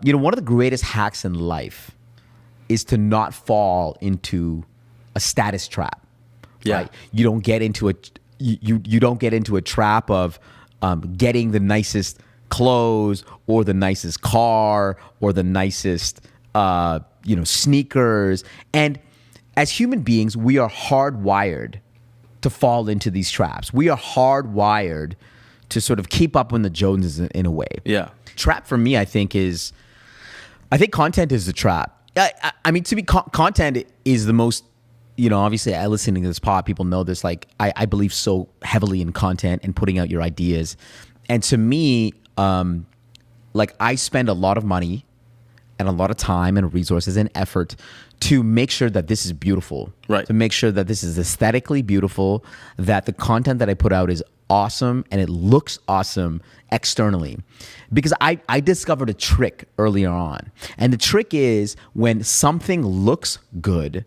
One of the greatest hacks in life is to not fall into a status trap. Yeah. Right? You don't get into a trap of getting the nicest clothes or the nicest car or the nicest sneakers. And as human beings, we are hardwired to fall into these traps. We are hardwired to sort of keep up with the Joneses in a way. Yeah. Trap for me, I think content is the trap. Content is the most, obviously I listen to this pod, people know this, like I believe so heavily in content and putting out your ideas. And to me, I spend a lot of money and a lot of time and resources and effort to make sure that this is beautiful. Right. To make sure that this is aesthetically beautiful, that the content that I put out is awesome and it looks awesome externally. Because I discovered a trick earlier on. And the trick is when something looks good,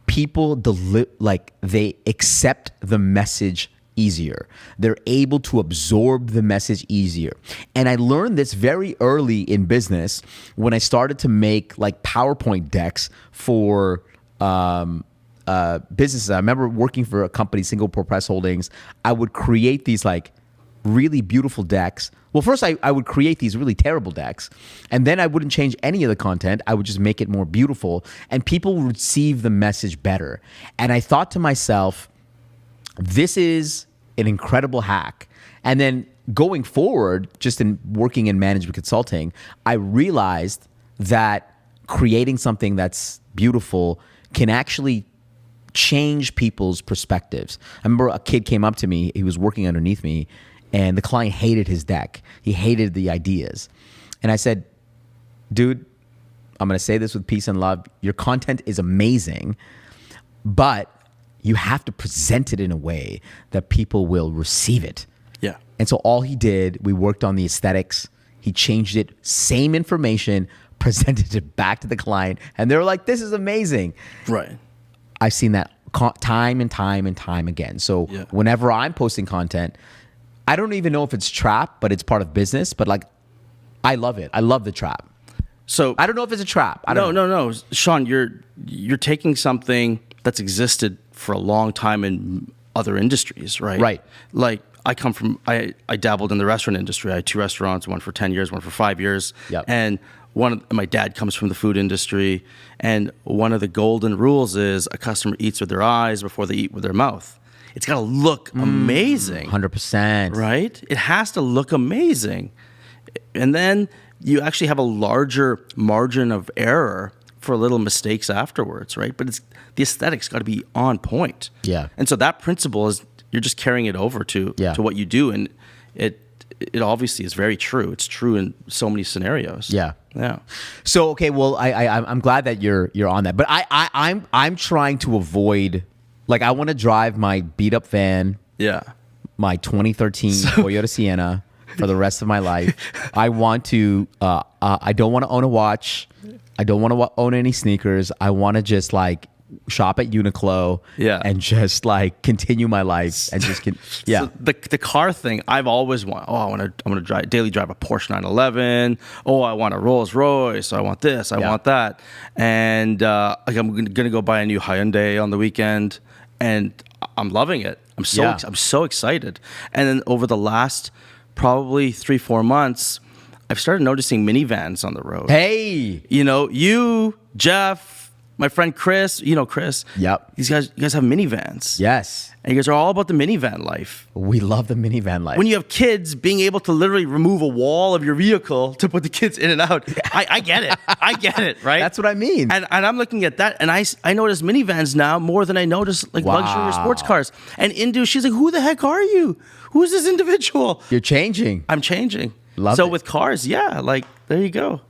people they accept the message easier. They're able to absorb the message easier. And I learned this very early in business when I started to make like PowerPoint decks for businesses. I remember working for a company, Singapore Press Holdings. I would create these like really beautiful decks. Well, first I would create these really terrible decks, and then I wouldn't change any of the content. I would just make it more beautiful, and people would receive the message better. And I thought to myself, this is an incredible hack. And then going forward, just in working in management consulting, I realized that creating something that's beautiful can actually change people's perspectives. I remember a kid came up to me, he was working underneath me, and the client hated his deck. He hated the ideas. And I said, dude, I'm going to say this with peace and love. Your content is amazing, but you have to present it in a way that people will receive it. Yeah. And so all he did, we worked on the aesthetics. He changed it, same information, presented it back to the client, and they were like, this is amazing. Right. I've seen that time and time and time again. So whenever I'm posting content, I don't even know if it's trap, but it's part of business. But like, I love it. I love the trap. So I don't know if it's a trap. No. Sean, you're taking something that's existed for a long time in other industries, right? Right. Like I dabbled in the restaurant industry. I had 2 restaurants, one for 10 years, one for 5 years. Yep. And my dad comes from the food industry, and one of the golden rules is a customer eats with their eyes before they eat with their mouth. It's got to look amazing. 100%. Right? It has to look amazing. And then you actually have a larger margin of error for little mistakes afterwards, right? But the aesthetics got to be on point. Yeah. And so that principle is you're just carrying it over to what you do, and it obviously is very true. It's true in so many scenarios. Yeah. Yeah. So okay, well, I'm glad that you're on that, but I'm trying to avoid, like, I want to drive my beat up van, my 2013 Toyota Sienna for the rest of my life. I want to. I don't want to own a watch. I don't want to own any sneakers. I want to just like shop at Uniqlo and just like continue my life and just So the car thing, I've always wanted. Oh, I'm gonna daily drive a Porsche 911. Oh, I want a Rolls Royce. I want this. I want that. And I'm gonna go buy a new Hyundai on the weekend, and I'm loving it. I'm so excited. And then over the last probably 3-4 months, I've started noticing minivans on the road. Hey, you, Jeff, my friend Chris, Chris. Yep. You guys have minivans. Yes. And you guys are all about the minivan life. We love the minivan life. When you have kids, being able to literally remove a wall of your vehicle to put the kids in and out. I get it. I get it, right? That's what I mean. And I'm looking at that, and I notice minivans now more than I notice like luxury or sports cars. And Indu, she's like, who the heck are you? Who is this individual? You're changing. I'm changing. Love it. With cars, like, there you go.